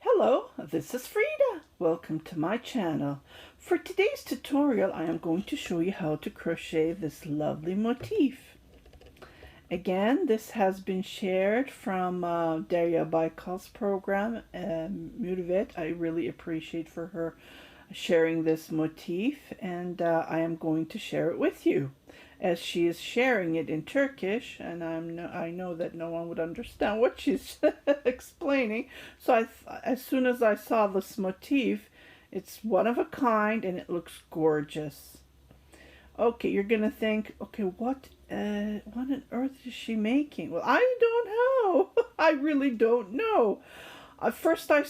Hello, this is Frida. Welcome to my channel. For today's tutorial, I am going to show you how to crochet this lovely motif. Again, this has been shared from Daria Baikal's program, Motivate. I really appreciate for her sharing this motif, and I am going to share it with you. As she is sharing it in Turkish, and I know that no one would understand what she's explaining. So as soon as I saw this motif, it's one of a kind and it looks gorgeous. Okay, you're gonna think, okay, what on earth is she making? Well, I don't know. I really don't know. First I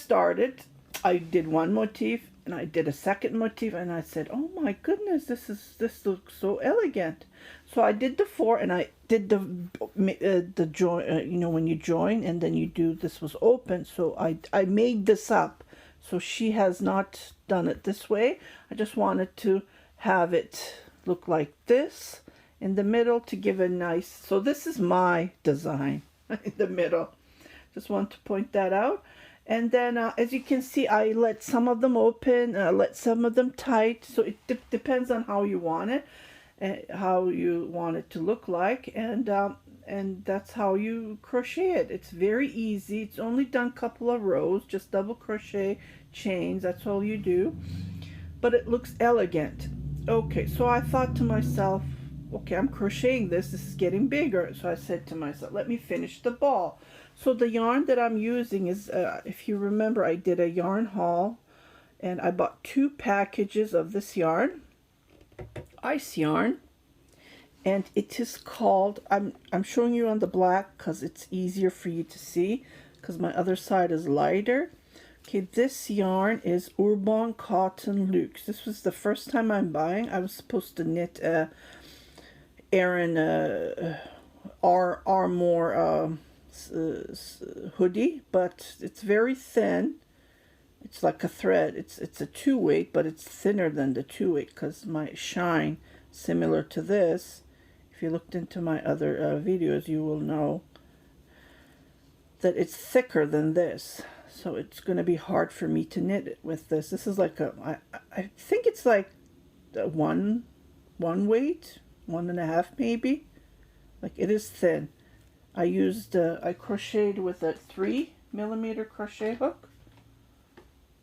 did one motif and I did a second motif and I said, oh my goodness, this looks so elegant. So I did the four and I did the join, you know, when you join and then you do, this was open. So I made this up. So she has not done it this way. I just wanted to have it look like this in the middle to give a nice, so this is my design in the middle. Just want to point that out. And then as you can see, I let some of them open, let some of them tight. So it depends on how you want it, how you want it to look like. And that's how you crochet it. It's very easy. It's only done a couple of rows, just double crochet chains. That's all you do. But it looks elegant. Okay, so I thought to myself, okay, I'm crocheting this. This is getting bigger. So I said to myself, let me finish the ball. So the yarn that I'm using is, if you remember, I did a yarn haul and I bought 2 packages of this yarn, ice yarn, and it is called, I'm showing you on the black because it's easier for you to see because my other side is lighter. Okay, this yarn is Urban Cotton Luxe. This was the first time I'm buying. I was supposed to knit Aran Armour hoodie, but it's very thin. It's like a thread. It's a 2-weight, but it's thinner than the 2-weight because my shine, similar to this, if you looked into my other videos, you will know that it's thicker than this. So it's going to be hard for me to knit it with this. This is like I think it's like one weight, 1.5 maybe. Like, it is thin. I crocheted with a 3mm crochet hook.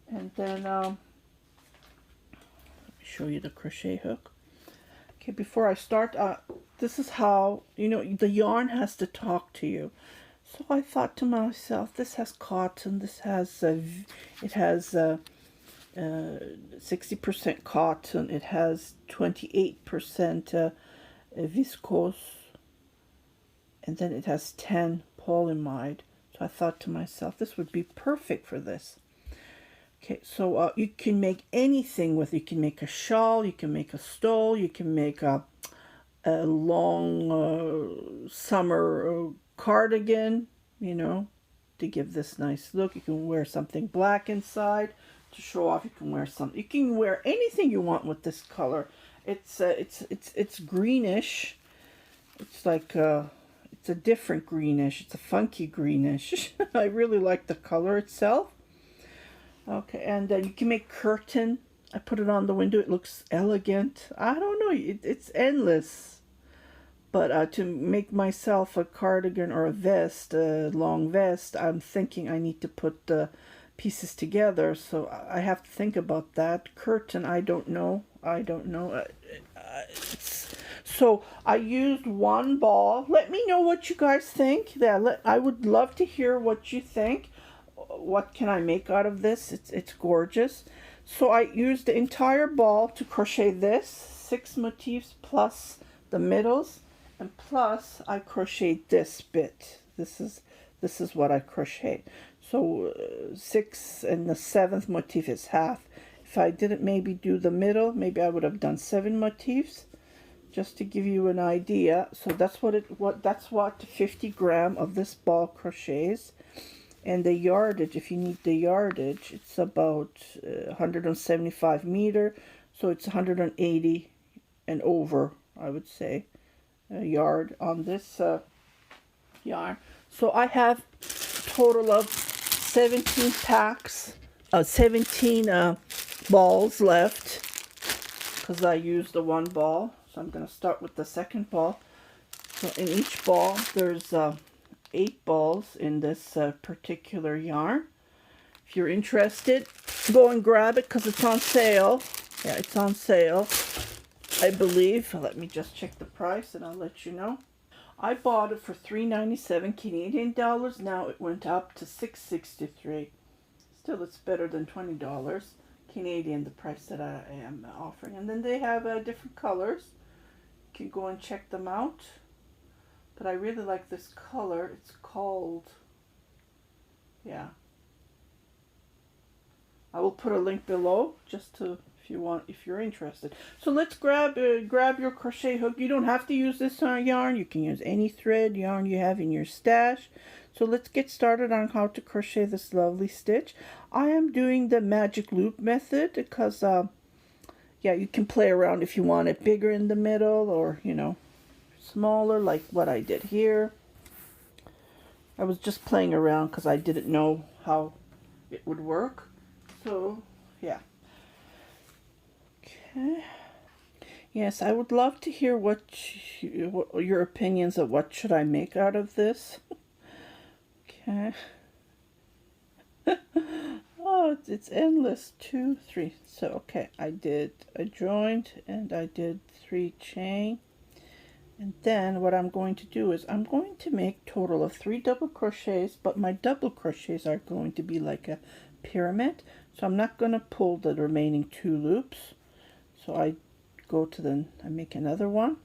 And then, let me show you the crochet hook. Okay, before I start, this is how, you know, the yarn has to talk to you. So I thought to myself, this has cotton, this has, it has 60% cotton, it has 28% viscose, and then it has 10 polyamide. So I thought to myself, this would be perfect for this. Okay, so you can make anything with it. You can make a shawl, you can make a stole, you can make a long summer cardigan, you know, to give this nice look. You can wear something black inside to show off. You can wear something. You can wear anything you want with this color. It's greenish. It's like it's a different greenish. It's a funky greenish. I really like the color itself. Okay, and you can make curtain. I put it on the window. It looks elegant. I don't know. It's endless. But to make myself a cardigan or a vest, a long vest, I'm thinking I need to put the pieces together. So I have to think about that. Curtain, I don't know. I don't know. So I used one ball. Let me know what you guys think. I would love to hear what you think. What can I make out of this? It's gorgeous. So I used the entire ball to crochet this, 6 motifs plus the middles, and plus I crocheted this bit. This is what I crocheted. So 6 and the 7th motif is half. If I didn't maybe do the middle, maybe I would have done 7 motifs, just to give you an idea. So that's what 50 gram of this ball crochets. And the yardage, if you need the yardage, it's about 175 meter. So it's 180 and over, I would say, a yard on this yarn. So I have a total of 17 packs, 17 balls left, because I used the one ball. So I'm going to start with the second ball. So in each ball, there's 8 balls in this particular yarn. If you're interested, go and grab it because it's on sale. Yeah, it's on sale, I believe. Let me just check the price and I'll let you know. I bought it for $3.97 Canadian dollars. Now it went up to $6.63. Still, it's better than $20 Canadian, the price that I am offering. And then they have different colors. You can go and check them out. But I really like this color. It's called, yeah. I will put a link below just to, if you're interested. So let's grab your crochet hook. You don't have to use this yarn. You can use any thread yarn you have in your stash. So let's get started on how to crochet this lovely stitch. I am doing the magic loop method because, yeah, you can play around if you want it bigger in the middle or, you know, smaller like what I did here. I was just playing around because I didn't know how it would work. So, yeah. Okay. Yes, I would love to hear what your opinions of what should I make out of this. Okay. Oh, it's endless. 2, 3. So, okay, I did a joint and I did 3 chain. And then what I'm going to do is I'm going to make total of 3 double crochets, but my double crochets are going to be like a pyramid. So I'm not going to pull the remaining 2 loops. So I go to I make another one.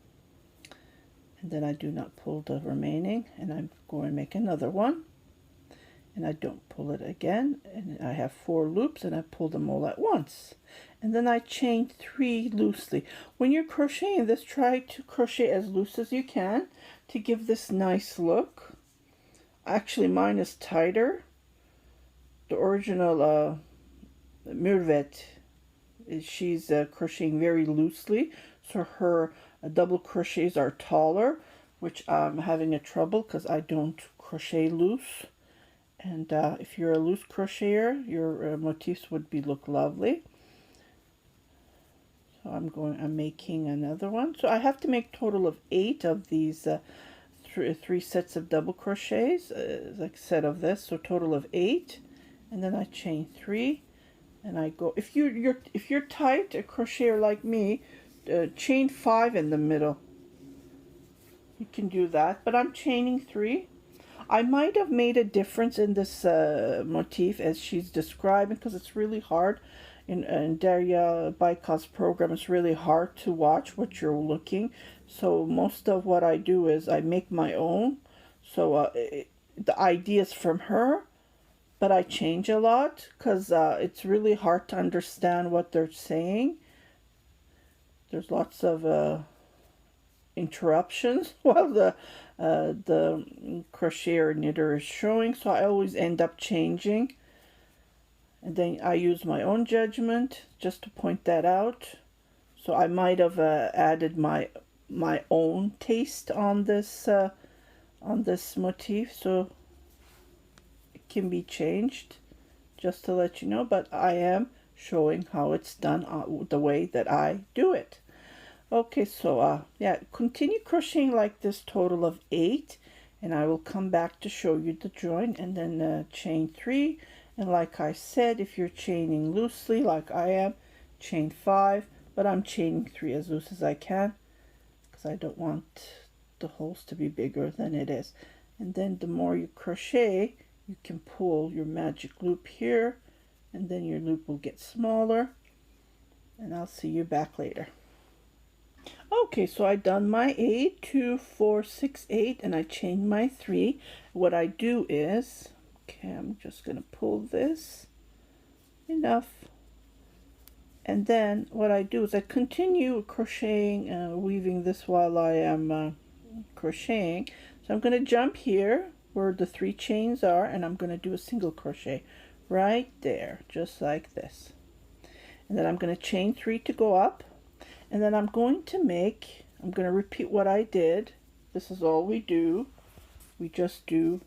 And then I do not pull the remaining. And I'm going to make another one. And I don't pull it again. And I have 4 loops and I pull them all at once. And then I chain 3 loosely. When you're crocheting this, try to crochet as loose as you can to give this nice look. Actually, mine is tighter. The original Mirvet, she's crocheting very loosely, so her double crochets are taller, which I'm having a trouble because I don't crochet loose. And if you're a loose crocheter, your motifs would look lovely. So I'm making another one. So I have to make total of 8 of these 3 sets of double crochets, like a set of this. So total of 8, and then I chain 3, and I go. If you're tight, a crocheter like me, chain 5 in the middle. You can do that, but I'm chaining 3. I might have made a difference in this motif as she's describing because it's really hard. In Daria Baikov's program, it's really hard to watch what you're looking. So most of what I do is I make my own. So the ideas from her, but I change a lot because it's really hard to understand what they're saying. There's lots of interruptions while the crocheter knitter is showing. So I always end up changing. And then I use my own judgment just to point that out. So I might have added my own taste on this motif, so it can be changed, just to let you know. But I am showing how it's done the way that I do it. Okay, so yeah, continue crocheting like this, total of 8, and I will come back to show you the join, and then chain 3. And like I said, if you're chaining loosely like I am, chain 5, but I'm chaining 3 as loose as I can because I don't want the holes to be bigger than it is. And then the more you crochet, you can pull your magic loop here, and then your loop will get smaller, and I'll see you back later. Okay, so I done my 8, 2, 4, 6, 8, and I chained my 3. What I do is, okay, I'm just going to pull this enough, and then what I do is I continue crocheting, weaving this while I am crocheting. So I'm going to jump here where the 3 chains are, and I'm going to do a single crochet right there, just like this. And then I'm going to chain 3 to go up, and then I'm going to repeat what I did. This is all we do. We just do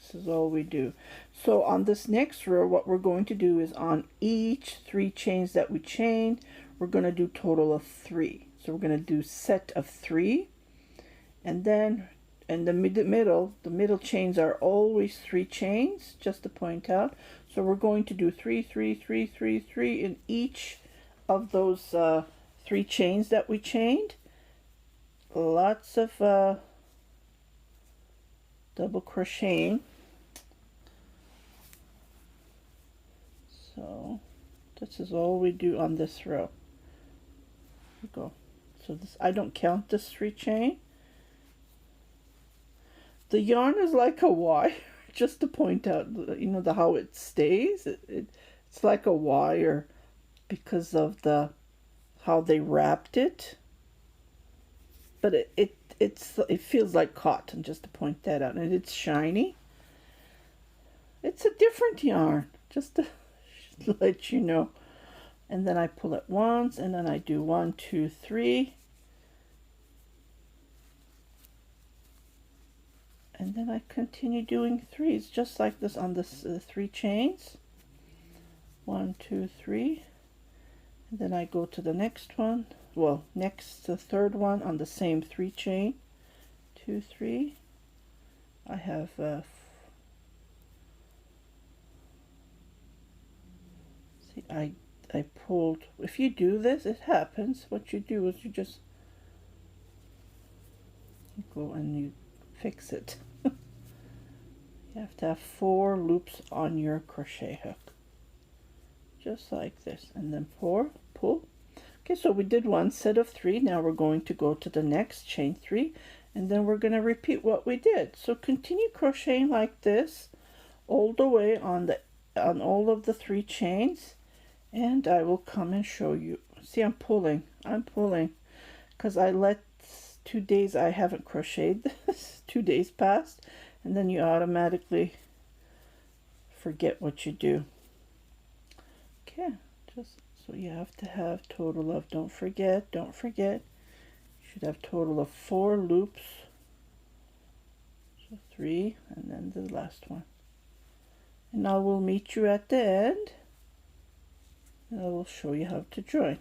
This is all we do. So on this next row, what we're going to do is on each 3 chains that we chain, we're going to do total of 3. So we're going to do set of 3, and then in the middle chains are always 3 chains, just to point out. So we're going to do 3, 3, 3, 3, 3 in each of those 3 chains that we chained. Lots of double crocheting. So this is all we do on this row. Here we go. So this, I don't count this 3 chain. The yarn is like a wire, just to point out, you know, how it stays. It's like a wire because of how they wrapped it. But it feels like cotton, just to point that out, and it's shiny. It's a different yarn, just to let you know. And then I pull it once, and then I do 1, 2, 3. And then I continue doing 3s, just like this on the 3 chains. 1, 2, 3. And then I go to the next one. Well, next, the third one on the same 3 chain. 2, 3. I have see, I pulled. If you do this, it happens. What you do is you just go and you fix it. You have to have 4 loops on your crochet hook, just like this, and then pull. Okay, so we did 1 set of 3. Now we're going to go to the next, chain 3, and then we're going to repeat what we did. So continue crocheting like this all the way on all of the 3 chains, and I will come and show you. See, I'm pulling because I let 2 days I haven't crocheted this. 2 days passed, and then you automatically forget what you do. Okay, just so you have to have total of, don't forget, you should have total of 4 loops. So 3, and then the last one. And I will meet you at the end, and I will show you how to join.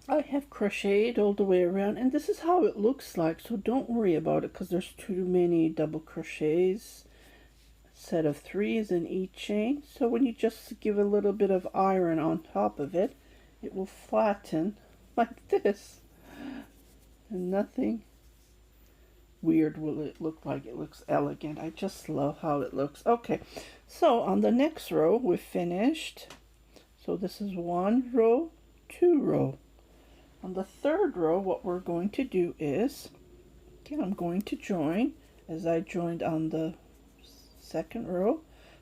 I have crocheted all the way around, and this is how it looks like, so don't worry about it because there's too many double crochets. Set of 3s in each chain, so when you just give a little bit of iron on top of it, it will flatten like this, and nothing weird will it look like. It looks elegant. I just love how it looks. Okay, so on the next row we finished. So this is 1 row, 2 row. On the 3rd row, what we're going to do is, okay, I'm going to join as I joined on the 2nd row.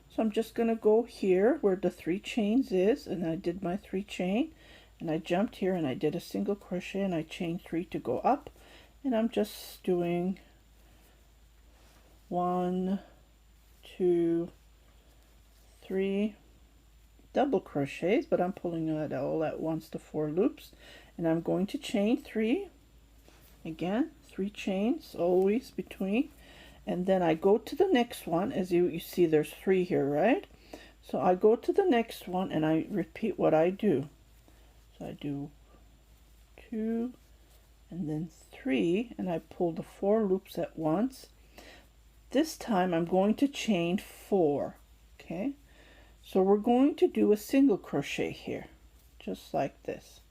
So I'm just going to go here where the 3 chains is, and I did my 3 chain, and I jumped here and I did a single crochet, and I chained 3 to go up, and I'm just doing 1, 2, 3 double crochets, but I'm pulling it all at once to 4 loops, and I'm going to chain 3 again, 3 chains always between, and then I go to the next one. As you see, there's 3 here, right? So I go to the next one and I repeat what I do. So I do 2 and then 3, and I pull the 4 loops at once. This time I'm going to chain 4. Okay, so we're going to do a single crochet here, just like this.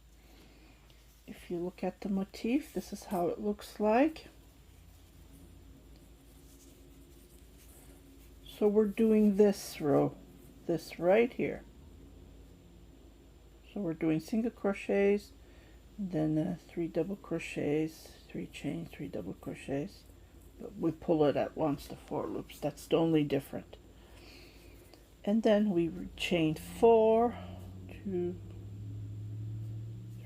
If you look at the motif, this is how it looks like. So we're doing this row, this right here. So we're doing single crochets, then 3 double crochets, 3 chains, 3 double crochets, but we pull it at once to 4 loops. That's the only different. And then we chain 4, 2,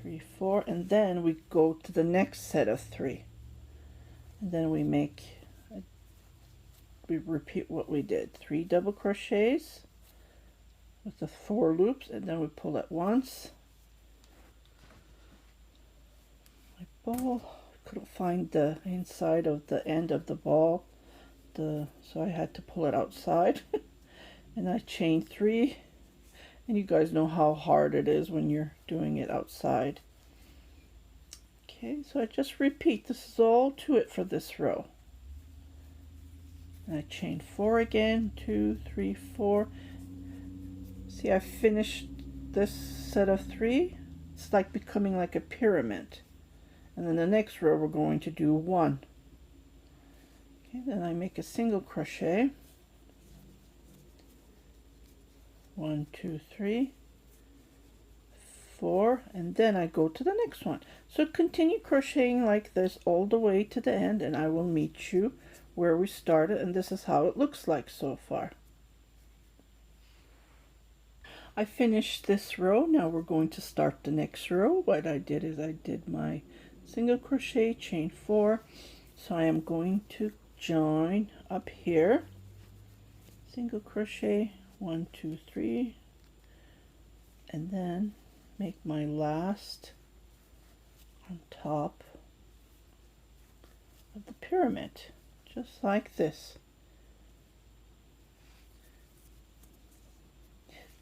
3, 4, and then we go to the next set of 3, and then we repeat what we did. 3 double crochets with the 4 loops, and then we pull at once. My ball, couldn't find the inside of the end of the ball, so I had to pull it outside. And I chained 3, and you guys know how hard it is when you're doing it outside. Okay, so I just repeat, this is all to it for this row. And I chain 4 again, 2, 3, 4. See, I finished this set of 3. It's like becoming like a pyramid. And then the next row we're going to do 1. Okay, then I make a single crochet. 1, 2, 3, 4, and then I go to the next one. So continue crocheting like this all the way to the end, and I will meet you where we started, and this is how it looks like so far. I finished this row. Now we're going to start the next row. What I did is I did my single crochet, chain 4. So I am going to join up here, single crochet, 1, 2, 3, and then make my last on top of the pyramid, just like this.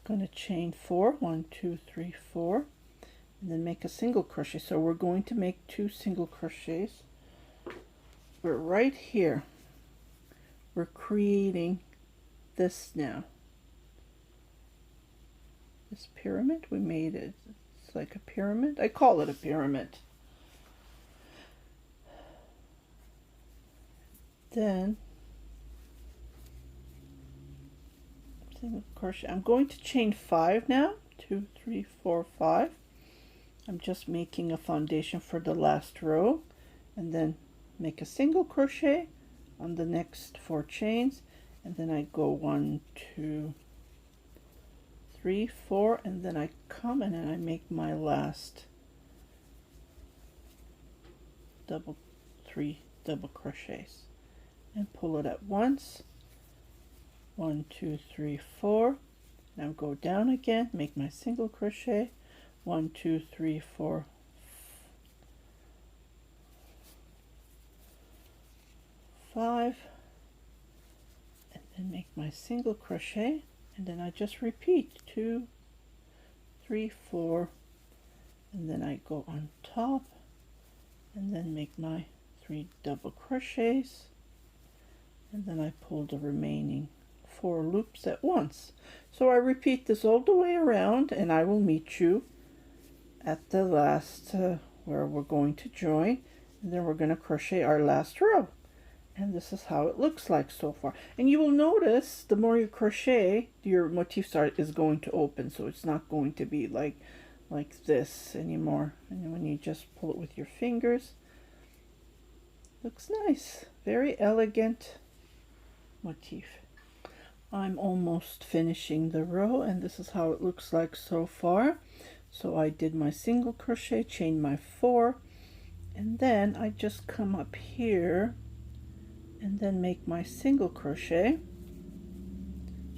Going to chain 4, 1, 2, 3, 4, and then make a single crochet. So we're going to make 2 single crochets. We're right here. We're creating this now. This pyramid, we made it. It's like a pyramid. I call it a pyramid. Then single crochet. I'm going to chain 5 now. 2, 3, 4, 5. I'm just making a foundation for the last row, and then make a single crochet on the next 4 chains, and then I go 1, 2, 3, 4, and then I come in and I make my last 3 double crochets and pull it at once. 1, 2, 3, 4. Now go down again, make my single crochet. 1, 2, 3, 4, 5, and then make my single crochet, and then I just repeat 2, 3, 4, and then I go on top and then make my 3 double crochets, and then I pull the remaining 4 loops at once. So I repeat this all the way around, and I will meet you at the last where we're going to join, and then we're going to crochet our last row. And this is how it looks like so far. And you will notice the more you crochet, your motif is going to open, so it's not going to be like this anymore. And when you just pull it with your fingers, looks nice. Very elegant motif. I'm almost finishing the row, and this is how it looks like so far. So I did my single crochet, chain my 4, and then I just come up here and then make my single crochet.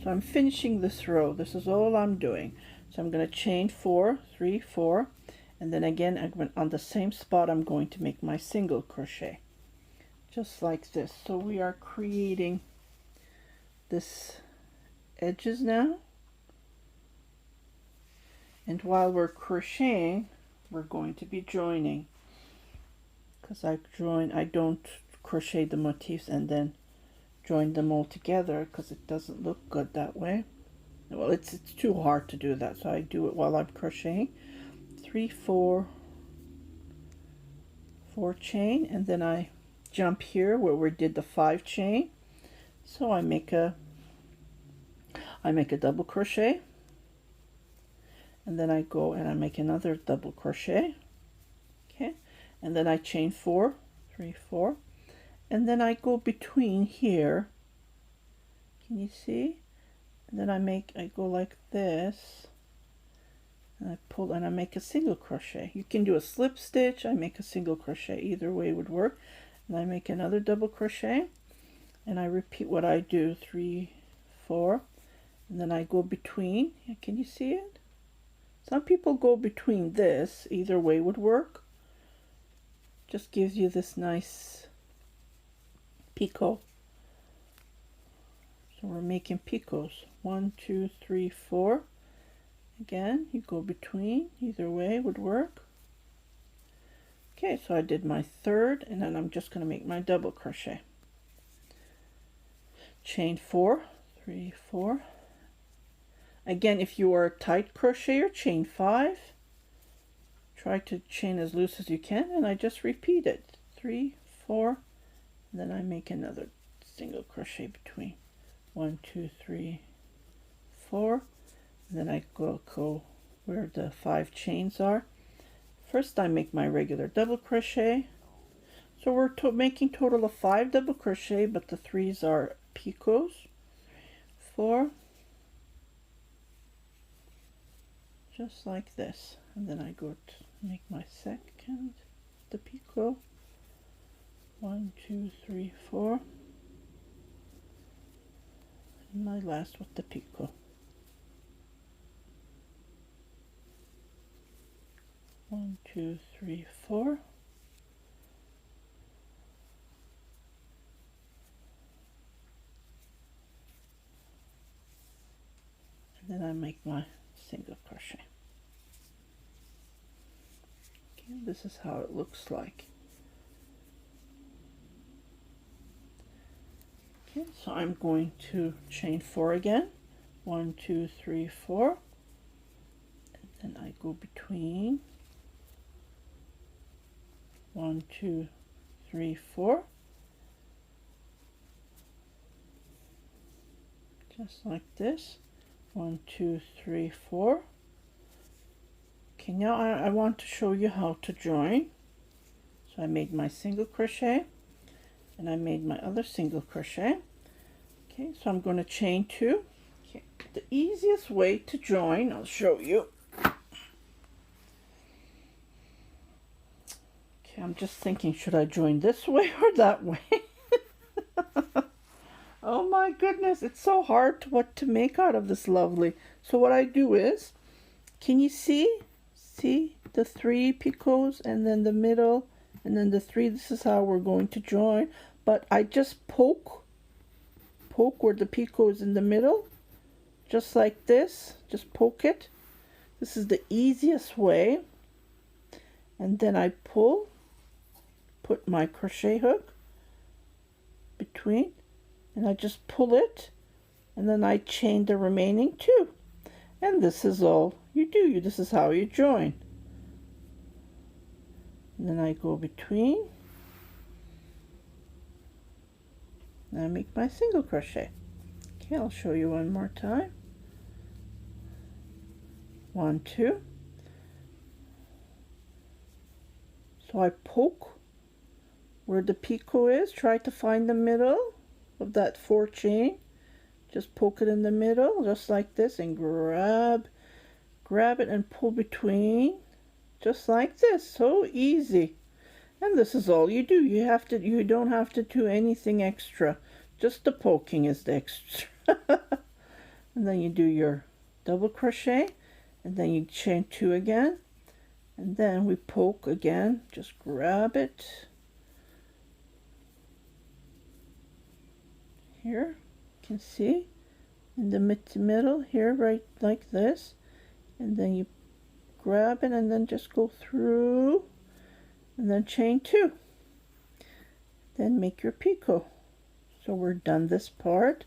So I'm finishing this row. This is all I'm doing. So I'm going to chain 4, 3, 4, and then again on the same spot I'm going to make my single crochet, just like this. So we are creating this edges now, and while we're crocheting we're going to be joining, because I don't crochet the motifs and then join them all together, because it doesn't look good that way. Well, it's too hard to do that, so I do it while I'm crocheting. 3, 4, 4 chain, and then I jump here where we did the 5 chain. So I make a double crochet, and then I go and I make another double crochet. Okay, and then I chain 4, 3, 4, and then I go between here. Can you see? And then I go like this, and I pull and I make a single crochet. You can do a slip stitch. I make a single crochet. Either way would work. And I make another double crochet, and I repeat what I do, 3, 4, and then I go between. Can you see it? Some people go between this. Either way would work. Just gives you this nice picot So we're making picots. 1, 2, 3, 4. Again, you go between, either way would work. Okay, so I did my third, and then I'm just going to make my double crochet. Chain 4, 3, 4. Again, if you are a tight crocheter, chain 5. Try to chain as loose as you can, and I just repeat it. 3, 4, and then I make another single crochet between. 1, 2, 3, 4, and then I go where the 5 chains are. First I make my regular double crochet. So we're making total of 5 double crochet, but the 3s are picots. 4, just like this, and then I go to make my second, the picot. 1, 2, 3, 4, and my last with the picot. 1, 2, 3, 4. And then I make my single crochet. Okay, this is how it looks like. Okay, so I'm going to chain 4 again. 1, 2, 3, 4. And then I go between. 1, 2, 3, 4. Just like this. 1, 2, 3, 4. Okay, now I want to show you how to join. So I made my single crochet, and I made my other single crochet. Okay, so I'm going to chain 2. Okay, the easiest way to join, I'll show you. Okay, I'm just thinking, should I join this way or that way? Oh my goodness, it's so hard what to make out of this lovely. So what I do is, can you see the 3 picots and then the middle and then the 3? This is how we're going to join, but I just poke where the picot is in the middle, just like this. Just poke it. This is the easiest way. And then I put my crochet hook between, and I just pull it, and then I chain the remaining 2. And this is all you do. This is how you join. And then I go between, and I make my single crochet. Okay, I'll show you one more time. 1, 2. So I poke where the picot is. Try to find the middle of that 4 chain. Just poke it in the middle, just like this, and grab it and pull between, just like this. So easy. And this is all you do. You don't have to do anything extra. Just the poking is the extra. And then you do your double crochet, and then you chain 2 again, and then we poke again. Just grab it here. You can see in the middle here, right like this, and then you grab it and then just go through, and then chain 2, then make your picot. So we're done this part.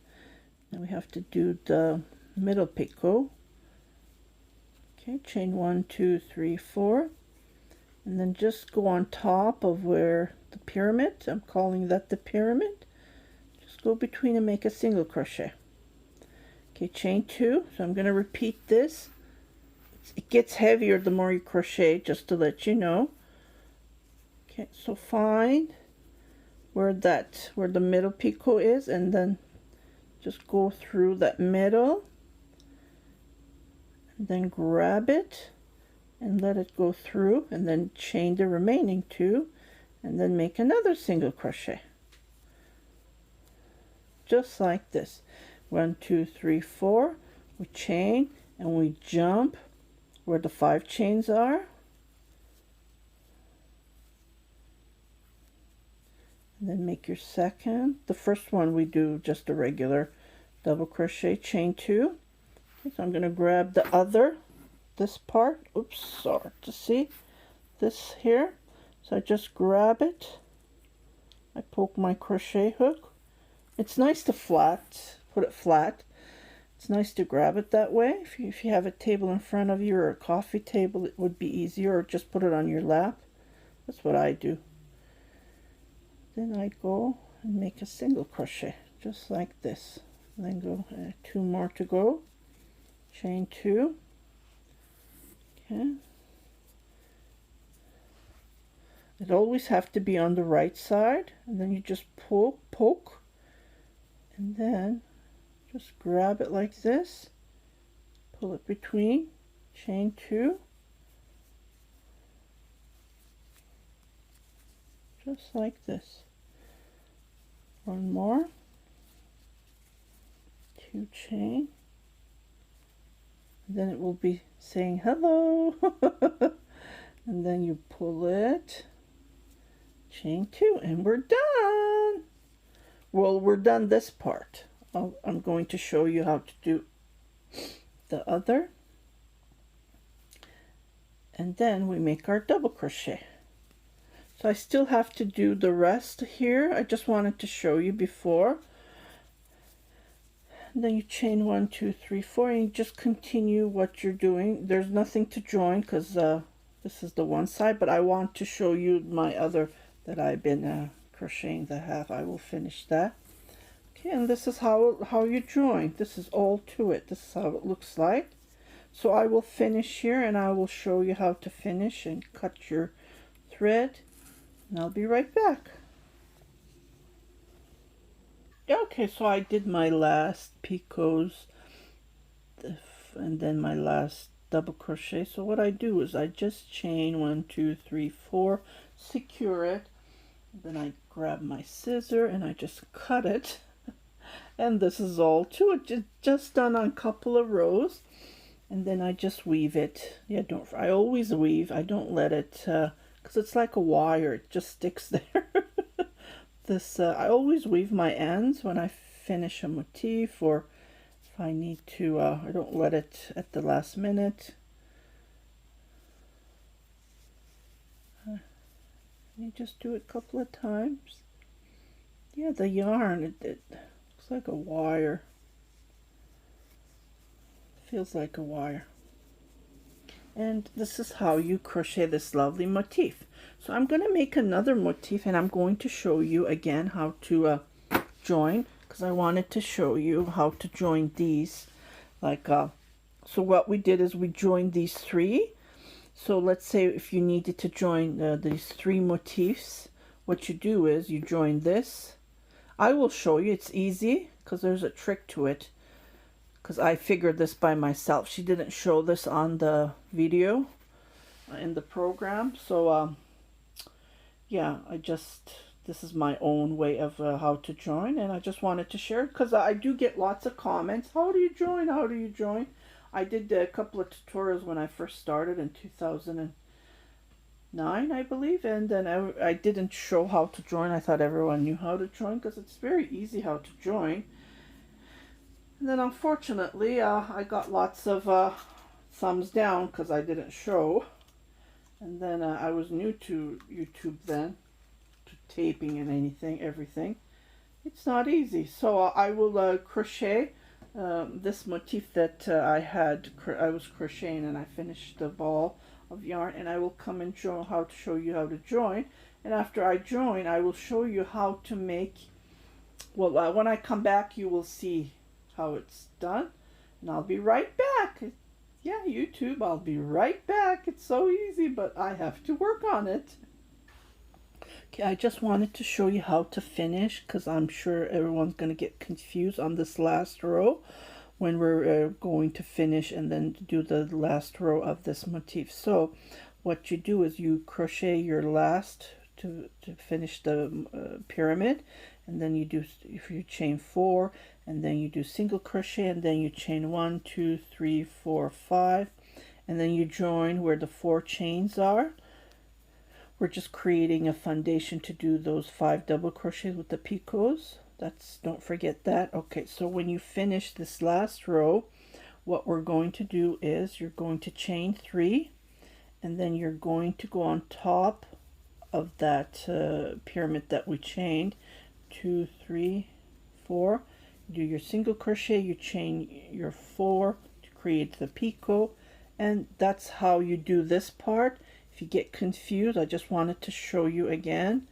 Now we have to do the middle picot. Okay, chain 1, 2, 3, 4, and then just go on top of where the pyramid, I'm calling that the pyramid. Just go between and make a single crochet. Okay, chain 2. So I'm going to repeat this. It gets heavier the more you crochet, just to let you know. Okay, so find where the middle picot is, and then just go through that middle, and then grab it and let it go through, and then chain the remaining 2, and then make another single crochet, just like this. 1, 2, 3, 4. We chain and we jump where the 5 chains are, and then make your second. The first one we do just a regular double crochet, chain 2. Okay, so I'm going to grab this part, oops, sorry, to see this here. So I just grab it, I poke my crochet hook. It's nice to put it flat. It's nice to grab it that way. If you have a table in front of you or a coffee table, it would be easier, or just put it on your lap. That's what I do. Then I go and make a single crochet, just like this. And then go 2 more to go. Chain 2. Okay. It always have to be on the right side, and then you just poke, and then just grab it like this, pull it between, chain 2, just like this. 1 more, 2 chain, and then it will be saying hello. And then you pull it, chain 2, and we're done. Well, we're done this part. I'm going to show you how to do the other, and then we make our double crochet. So I still have to do the rest here. I just wanted to show you before. And then you chain 1, 2, 3, 4, and you just continue what you're doing. There's nothing to join because this is the one side, but I want to show you my other that I've been crocheting the half. I will finish that. Okay, and this is how you join. This is all to it. This is how it looks like. So I will finish here, and I will show you how to finish and cut your thread, and I'll be right back. Okay, so I did my last picots and then my last double crochet. So what I do is I just chain 1, 2, 3, 4, secure it, then I grab my scissor and I just cut it. And this is all to it, just done on a couple of rows, and then I just weave it. Yeah, I always weave. I don't let it because it's like a wire, it just sticks there. I always weave my ends when I finish a motif, or if I need to, I don't let it at the last minute. You just do it a couple of times. Yeah, the yarn, it looks like a wire. Feels like a wire. And this is how you crochet this lovely motif. So I'm going to make another motif, and I'm going to show you again how to join, because I wanted to show you how to join these. So what we did is we joined these 3. So let's say if you needed to join these 3 motifs, what you do is you join this. I will show you. It's easy because there's a trick to it, because I figured this by myself. She didn't show this on the video in the program. So yeah, this is my own way of how to join, and I just wanted to share it because I do get lots of comments. How do you join? How do you join? I did a couple of tutorials when I first started in 2009, I believe, and then I didn't show how to join. I thought everyone knew how to join because it's very easy how to join. And then unfortunately I got lots of thumbs down because I didn't show. And then I was new to YouTube then, to taping and everything. It's not easy. So I will crochet this motif that I was crocheting, and I finished the ball of yarn, and I will come and show you how to join. And after I join, I will show you how to make, well, when I come back, you will see how it's done, and I'll be right back. Yeah, YouTube, I'll be right back. It's so easy, but I have to work on it. Okay, I just wanted to show you how to finish, because I'm sure everyone's going to get confused on this last row when we're going to finish and then do the last row of this motif. So what you do is you crochet your last to finish the pyramid, and then you do, if you chain 4, and then you do single crochet, and then you chain 1, 2, 3, 4, 5, and then you join where the 4 chains are. We're just creating a foundation to do those 5 double crochets with the picots. don't forget that. Okay, so when you finish this last row, what we're going to do is you're going to chain 3, and then you're going to go on top of that pyramid that we chained. 2, 3, 4. Do your single crochet, you chain your 4 to create the picot, and that's how you do this part. If you get confused, I just wanted to show you again,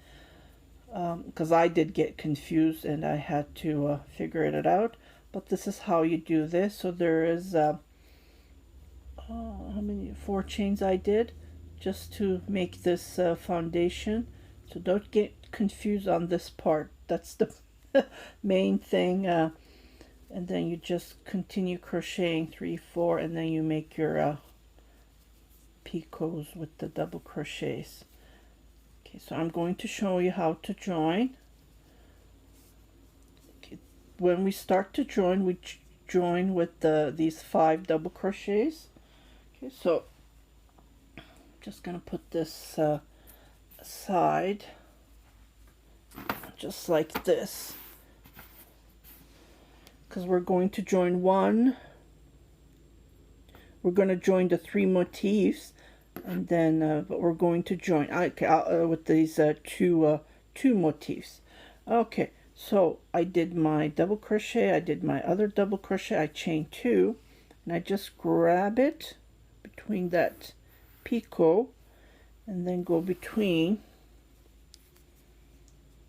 because I did get confused and I had to figure it out. But this is how you do this. So there is how many 4 chains I did just to make this foundation. So don't get confused on this part. That's the main thing. And then you just continue crocheting 3, 4, and then you make your picots with the double crochets. Okay, so I'm going to show you how to join. Okay, when we start to join, we join with these 5 double crochets. Okay, so I'm just gonna put this aside, just like this, because we're going to join one. We're going to join the 3 motifs, and then but we're going to join with these two motifs. Okay, so I did my double crochet, I did my other double crochet, I chained 2, and I just grab it between that picot and then go between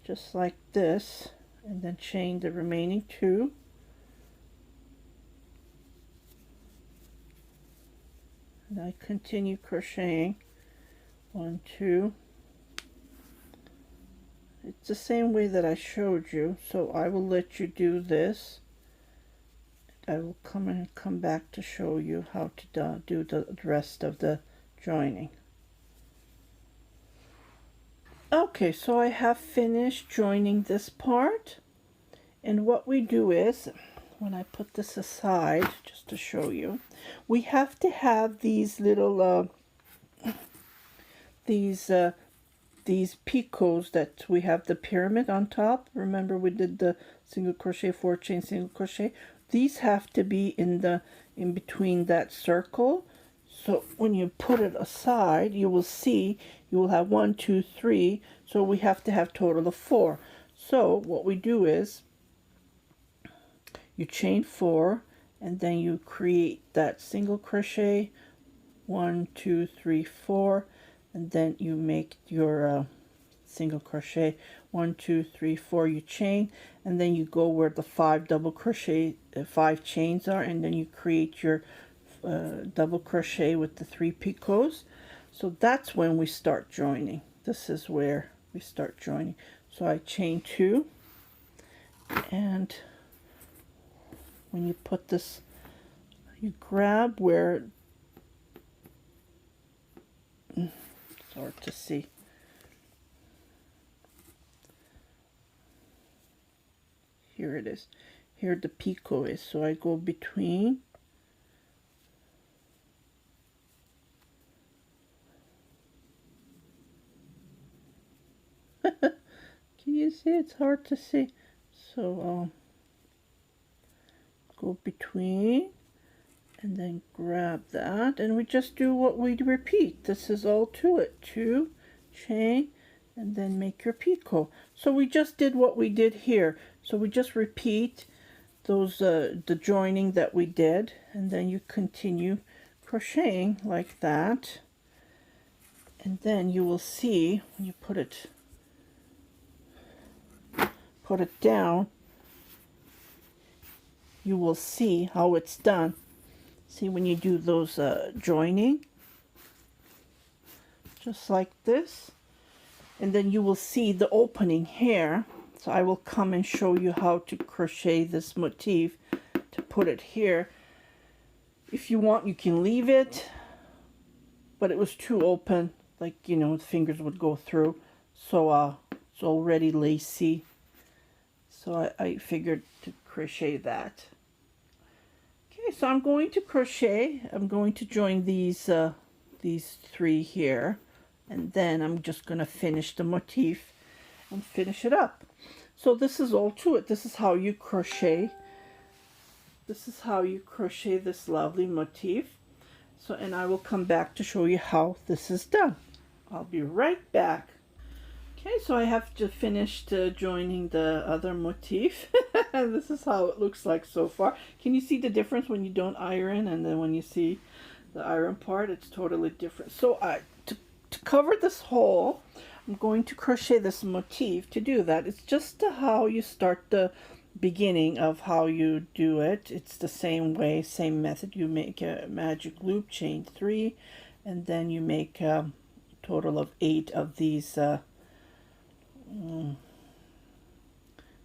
just like this, and then chain the remaining 2. And I continue crocheting 1, 2. It's the same way that I showed you, so I will let you do this. I will come back to show you how to do the rest of the joining. Okay, so I have finished joining this part, and what we do is, when I put this aside just to show you, we have to have these little these picots that we have the pyramid on top. Remember we did the single crochet, 4 chain, single crochet. These have to be in between that circle. So when you put it aside, you will see you will have 1, 2, 3. So we have to have total of 4. So what we do is you chain 4, and then you create that single crochet, 1, 2, 3, 4, and then you make your single crochet, 1, 2, 3, 4, you chain, and then you go where the 5 double crochet 5 chains are, and then you create your double crochet with the 3 picots. So that's when we start joining. This is where we start joining. So I chain 2, and when you put this, you grab where, it's hard to see, here it is, here the picot is, so I go between, can you see? It's hard to see. So go between, and then grab that, and we just do what we repeat. This is all to it. 2, chain, and then make your picot. So we just did what we did here. So we just repeat those the joining that we did, and then you continue crocheting like that, and then you will see when you put it down, you will see how it's done. See, when you do those joining, just like this, and then you will see the opening here. So I will come and show you how to crochet this motif to put it here. If you want, you can leave it, but it was too open, like, you know, the fingers would go through. So it's already lacy, so I figured to crochet that. Okay, so I'm going to crochet. I'm going to join these 3 here, and then I'm just going to finish the motif and finish it up. So this is all to it. This is how you crochet. This is how you crochet this lovely motif. So, and I will come back to show you how this is done. I'll be right back. Okay, so I have just finished joining the other motif. This is how it looks like so far. Can you see the difference when you don't iron and then when you see the iron part? It's totally different. So to cover this hole, I'm going to crochet this motif. To do that, it's just how you start the beginning of how you do it. It's the same way, same method. You make a magic loop, chain 3, and then you make a total of 8 of these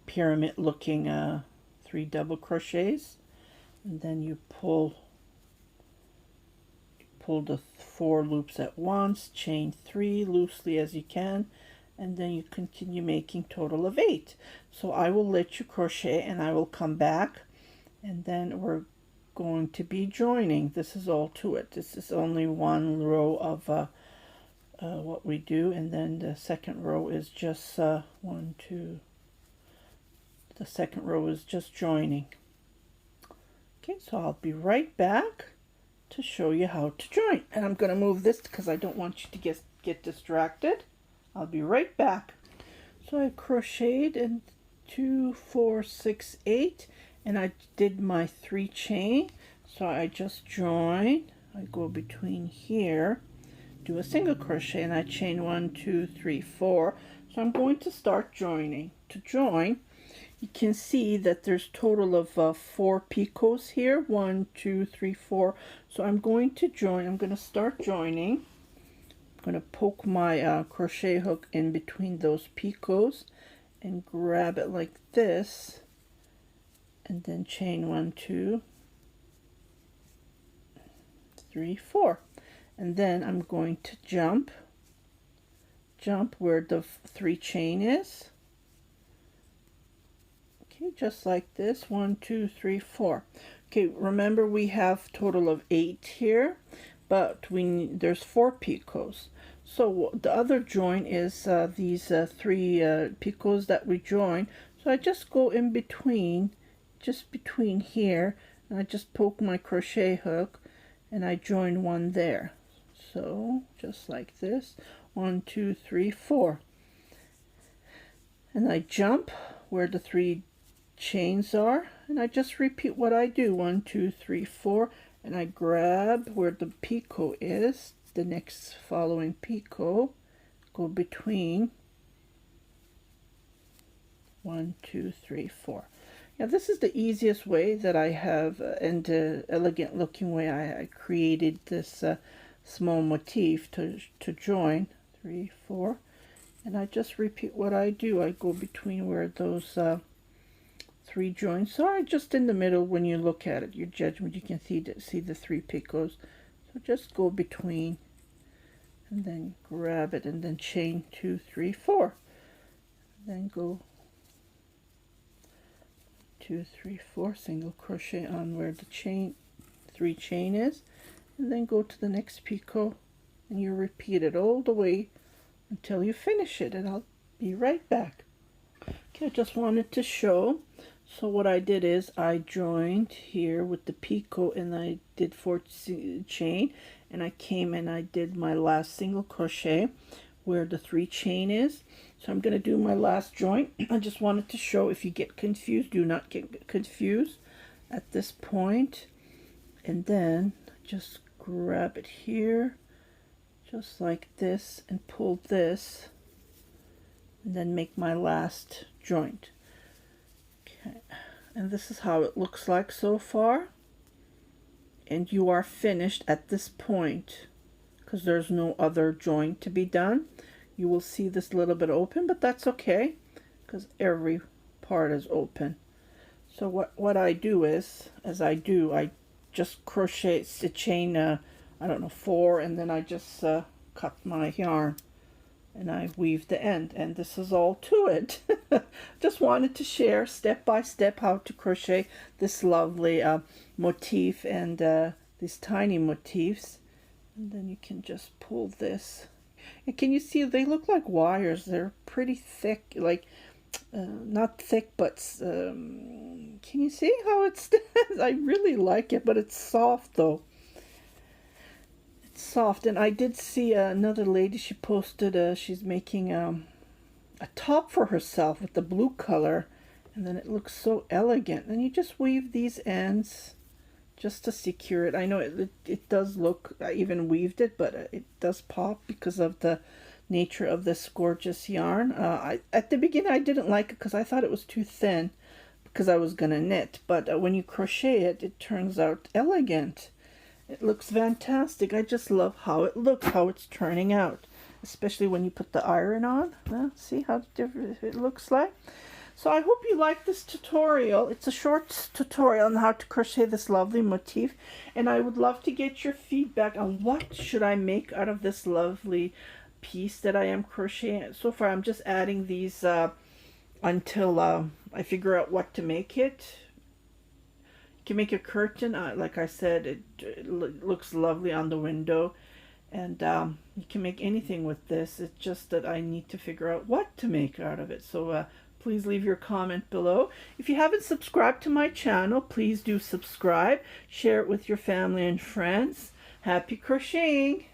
pyramid looking 3 double crochets, and then you pull the 4 loops at once, chain 3 loosely as you can, and then you continue making total of 8. So I will let you crochet and I will come back, and then we're going to be joining. This is all to it. This is only one row of what we do, and then the second row is just 1, 2. The second row is just joining. Okay, so I'll be right back to show you how to join. And I'm going to move this because I don't want you to get distracted. I'll be right back. So I crocheted in 2, 4, 6, 8, and I did my 3 chain. So I just join. I go between here, do a single crochet, and I chain 1, 2, 3, 4. So I'm going to start joining. To join, you can see that there's total of 4 picots here. 1, 2, 3, 4. So I'm going to join. I'm going to start joining. I'm going to poke my crochet hook in between those picots and grab it like this, and then chain 1, 2, 3, 4. And then I'm going to jump where the 3 chain is. Okay, just like this. 1, 2, 3, 4. Okay, remember we have total of 8 here, but there's 4 picots. So the other join is these 3 picots that we join. So I just go in between, just between here, and I just poke my crochet hook and I join one there. So just like this. 1, 2, 3, 4. And I jump where the 3 chains are, and I just repeat what I do. 1, 2, 3, 4, and I grab where the picot is, the next following picot, go between 1, 2, 3, 4. Now this is the easiest way that I have, and the elegant looking way I created this small motif to join. 3, 4, and I just repeat what I do. I go between where those 3 joints are, just in the middle. When you look at it, your judgment, you can see the 3 picots. So just go between and then grab it and then chain 2, 3, 4. Then go 2, 3, 4, single crochet on where the 3 chain is, and then go to the next picot, and you repeat it all the way until you finish it, and I'll be right back. Okay, I just wanted to show. So what I did is I joined here with the picot, and I did 4 chain, and I came and I did my last single crochet where the 3 chain is. So I'm going to do my last joint. I just wanted to show, if you get confused, do not get confused at this point. And then just grab it here, just like this, and pull this, and then make my last joint. Okay, and this is how it looks like so far. And you are finished at this point because there's no other joint to be done. You will see this little bit open, but that's okay because every part is open. So what I do is, I just crochet the chain, I don't know, 4, and then I just cut my yarn and I weave the end, and this is all to it. Just wanted to share step by step how to crochet this lovely motif and these tiny motifs. And then you can just pull this, and can you see they look like wires? They're pretty thick, like not thick, but can you see how it stands? I really like it, but it's soft though. It's soft, and I did see another lady. She posted she's making a top for herself with the blue color, and then it looks so elegant. And you just weave these ends just to secure it. I know it does look, I even weaved it, but it does pop because of the nature of this gorgeous yarn. At the beginning I didn't like it because I thought it was too thin because I was gonna knit, but when you crochet it, it turns out elegant. It looks fantastic. I just love how it looks, how it's turning out, especially when you put the iron on. See how different it looks like? So I hope you like this tutorial. It's a short tutorial on how to crochet this lovely motif, and I would love to get your feedback on what should I make out of this lovely piece that I am crocheting. So far I'm just adding these until I figure out what to make it. You can make a curtain, like I said, it looks lovely on the window, and you can make anything with this. It's just that I need to figure out what to make out of it. So please leave your comment below. If you haven't subscribed to my channel, please do subscribe. Share it with your family and friends. Happy crocheting!